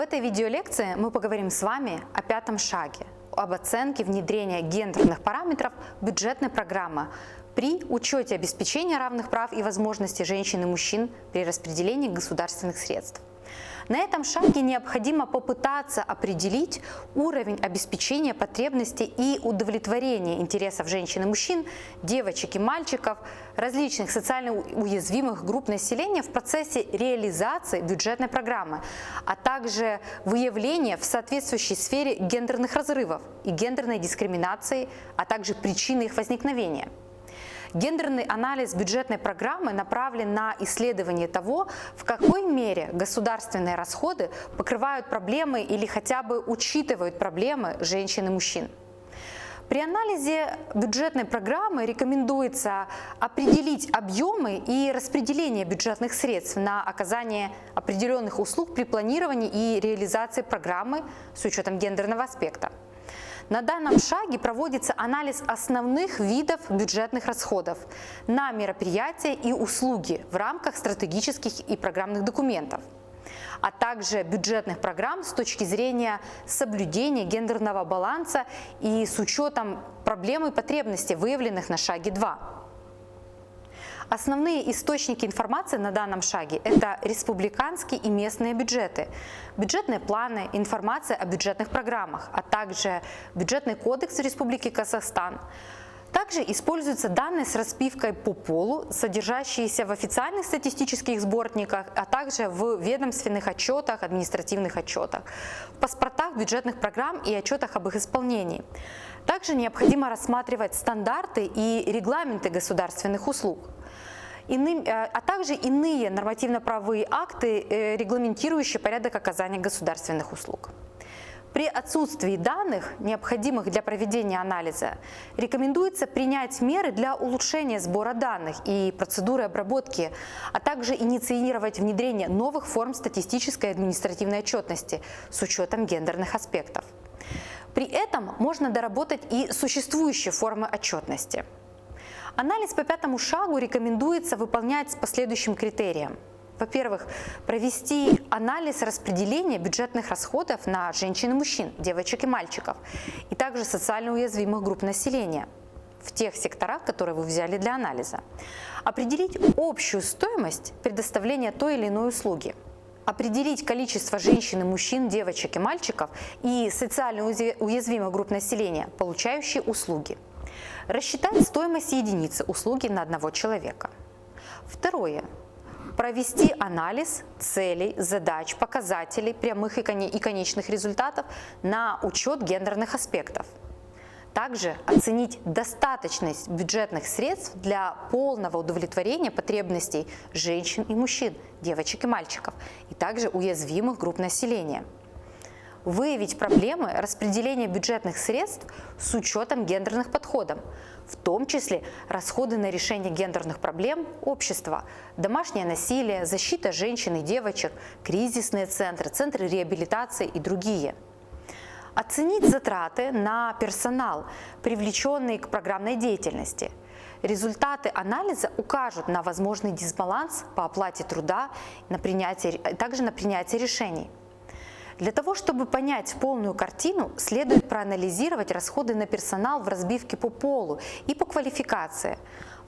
этой видеолекции мы поговорим с вами о пятом шаге, об оценке внедрения гендерных параметров бюджетной программы при учете обеспечения равных прав и возможностей женщин и мужчин при распределении государственных средств. На этом шаге необходимо попытаться определить уровень обеспечения потребностей и удовлетворения интересов женщин и мужчин, девочек и мальчиков, различных социально уязвимых групп населения в процессе реализации бюджетной программы, а также выявления в соответствующей сфере гендерных разрывов и гендерной дискриминации, а также причины их возникновения. Гендерный анализ бюджетной программы направлен на исследование того, в какой мере государственные расходы покрывают проблемы или хотя бы учитывают проблемы женщин и мужчин. При анализе бюджетной программы рекомендуется определить объемы и распределение бюджетных средств на оказание определенных услуг при планировании и реализации программы с учетом гендерного аспекта. На данном шаге проводится анализ основных видов бюджетных расходов на мероприятия и услуги в рамках стратегических и программных документов, а также бюджетных программ с точки зрения соблюдения гендерного баланса и с учетом проблем и потребностей, выявленных на шаге 2. Основные источники информации на данном шаге – это республиканские и местные бюджеты, бюджетные планы, информация о бюджетных программах, а также бюджетный кодекс Республики Казахстан. Также используются данные с распивкой по полу, содержащиеся в официальных статистических сборниках, а также в ведомственных отчетах, административных отчетах, в паспортах бюджетных программ и отчетах об их исполнении. Также необходимо рассматривать стандарты и регламенты государственных услуг, а также иные нормативно-правовые акты, регламентирующие порядок оказания государственных услуг. При отсутствии данных, необходимых для проведения анализа, рекомендуется принять меры для улучшения сбора данных и процедуры обработки, а также инициировать внедрение новых форм статистической и административной отчетности с учетом гендерных аспектов. При этом можно доработать и существующие формы отчетности. Анализ по пятому шагу рекомендуется выполнять по следующим критериям. Во-первых, провести анализ распределения бюджетных расходов на женщин и мужчин, девочек и мальчиков, и также социально уязвимых групп населения в тех секторах, которые вы взяли для анализа. Определить общую стоимость предоставления той или иной услуги. Определить количество женщин и мужчин, девочек и мальчиков и социально уязвимых групп населения, получающие услуги. Рассчитать стоимость единицы услуги на одного человека. Второе. Провести анализ целей, задач, показателей, прямых и конечных результатов на учет гендерных аспектов. Также оценить достаточность бюджетных средств для полного удовлетворения потребностей женщин и мужчин, девочек и мальчиков, и также уязвимых групп населения. Выявить проблемы распределения бюджетных средств с учетом гендерных подходов, в том числе расходы на решение гендерных проблем общества, домашнее насилие, защита женщин и девочек, кризисные центры, центры реабилитации и другие. Оценить затраты на персонал, привлеченный к программной деятельности. Результаты анализа укажут на возможный дисбаланс по оплате труда, также на принятие решений. Для того, чтобы понять полную картину, следует проанализировать расходы на персонал в разбивке по полу и по квалификации.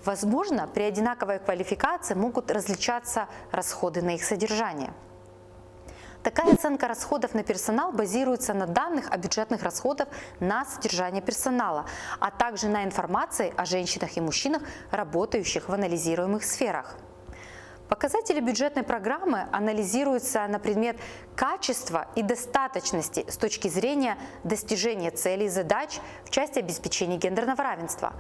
Возможно, при одинаковой квалификации могут различаться расходы на их содержание. Такая оценка расходов на персонал базируется на данных о бюджетных расходах на содержание персонала, а также на информации о женщинах и мужчинах, работающих в анализируемых сферах. Показатели бюджетной программы анализируются на предмет качества и достаточности с точки зрения достижения целей и задач в части обеспечения гендерного равенства.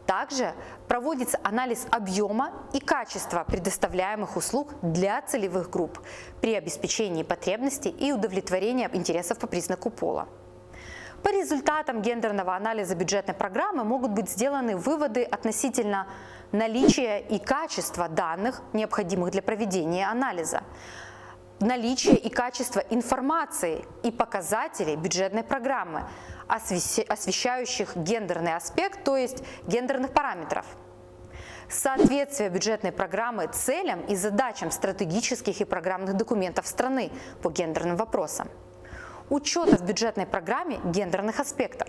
Также проводится анализ объема и качества предоставляемых услуг для целевых групп при обеспечении потребностей и удовлетворении интересов по признаку пола. По результатам гендерного анализа бюджетной программы могут быть сделаны выводы относительно наличия и качества данных, необходимых для проведения анализа, наличие и качество информации и показателей бюджетной программы, освещающих гендерный аспект, то есть гендерных параметров. соответствие бюджетной программы целям и задачам стратегических и программных документов страны по гендерным вопросам, учета в бюджетной программе гендерных аспектов,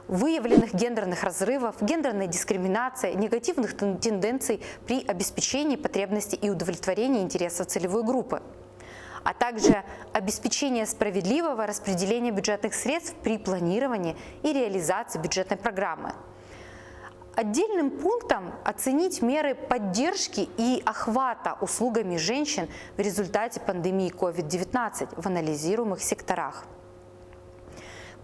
выявленных гендерных разрывов, гендерной дискриминации, негативных тенденций при обеспечении потребностей и удовлетворении интересов целевой группы, а также обеспечение справедливого распределения бюджетных средств при планировании и реализации бюджетной программы. Отдельным пунктом оценить меры поддержки и охвата услугами женщин в результате пандемии COVID-19 в анализируемых секторах.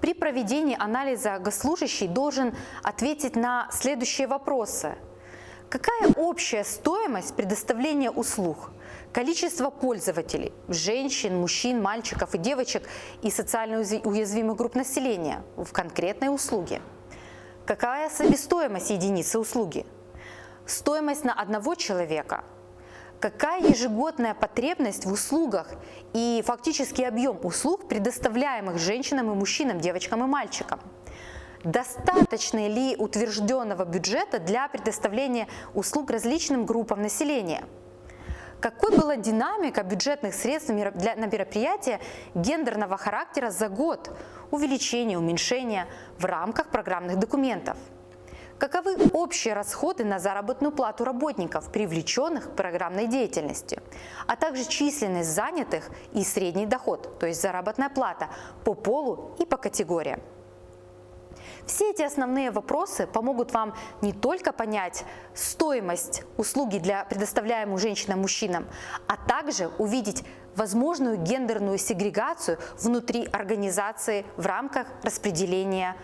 При проведении анализа госслужащий должен ответить на следующие вопросы. Какая общая стоимость предоставления услуг? Количество пользователей – женщин, мужчин, мальчиков и девочек и социально уязвимых групп населения в конкретной услуге? Какая себестоимость единицы услуги? Стоимость на одного человека? Какая ежегодная потребность в услугах и фактический объем услуг, предоставляемых женщинам и мужчинам, девочкам и мальчикам? Достаточно ли утвержденного бюджета для предоставления услуг различным группам населения? Какой была динамика бюджетных средств на мероприятия гендерного характера за год, увеличение, уменьшение в рамках программных документов? Каковы общие расходы на заработную плату работников, привлеченных к программной деятельности, а также численность занятых и средний доход, то есть заработная плата по полу и по категориям? Все эти основные вопросы помогут вам не только понять стоимость услуги для предоставляемых женщинам и мужчинам, а также увидеть возможную гендерную сегрегацию внутри организации в рамках распределения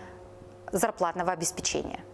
зарплатного обеспечения.